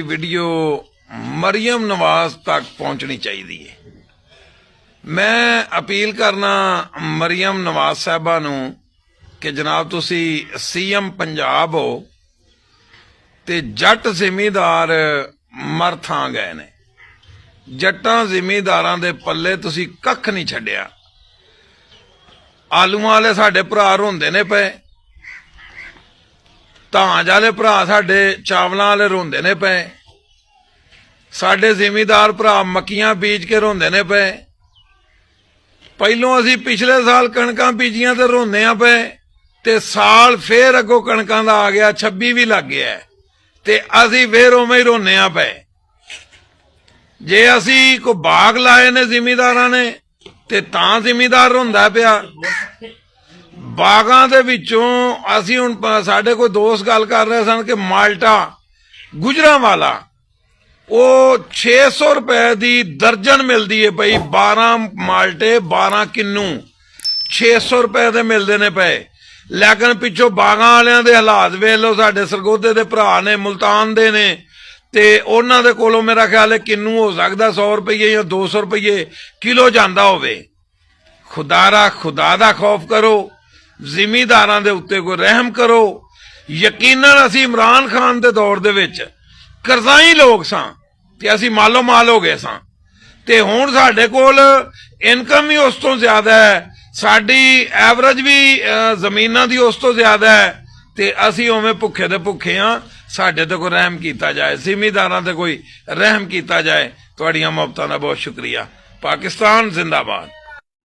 Video Maryam Nawaz तक पहुंचनी चाहिए। मैं अपील करना मरियम नवाज साहबा नूं कि जनाब तुसी सीएम पंजाब हो ते जट जिमीदार मर थां गए ने। जट्टां जिमीदारां दे पल्ले तुसी कख नहीं छड्डिया। आलूआं वाले साडे भरा रोंदे ने पे, धांज वाले भरा साडे चावलां वाले रोंदे ने पे, साडे जिमीदार भरा मक्कियां बीज के रोंदे ने पे। पहलों असी पिछले साल कणकां बीजियां ते रोंदे आ पे, ते साल फिर अगों कणकां दा आ गया, 26 भी लग गया ते असी फिर उवें ही रोंदे आ पे। जे असी कोई बाग लाए ने जिमीदारां ने ते तां जिमीदार रोंदा पिया। बागां दे विचों असी हुण साडे कोई दोस्त गल कर रहे सन कि माल्टा गुजरांवाला वो 600 रुपए की दर्जन मिलती है पई। 12 माल्टे 12 किन्नू 600 रुपए के मिलते ने पे। लेकिन पिछों बागां वालियां दे हालात वेख लो। साडे सरगोधे दे भरा ने, मुल्तान दे ने, ते उन्हां दे कोलों मेरा ख्याल है किन्नू हो सकदा 100 रुपये या 200 रुपये किलो जांदा होवे। खुदा दा खौफ करो, जिमीदारां दे उत्ते कोई रहम करो। यकीनन असी इमरान खान दे दौर दे विच करजाई लोग सां ते असी मालो माल हो गए सां, ते हुण साडे कोल इनकम ही उस तो ज्यादा है, साडी एवरेज भी जमीनां दी उस तो ज्यादा है, ते असी उवें भुखे दे भुखे हां। साडे ते कोई रहम कीता जाए, जिमीदारां ते कोई रहम कीता जाए। तुहाड़ियां मुहब्बतां दा बहुत शुक्रिया। पाकिस्तान जिंदाबाद।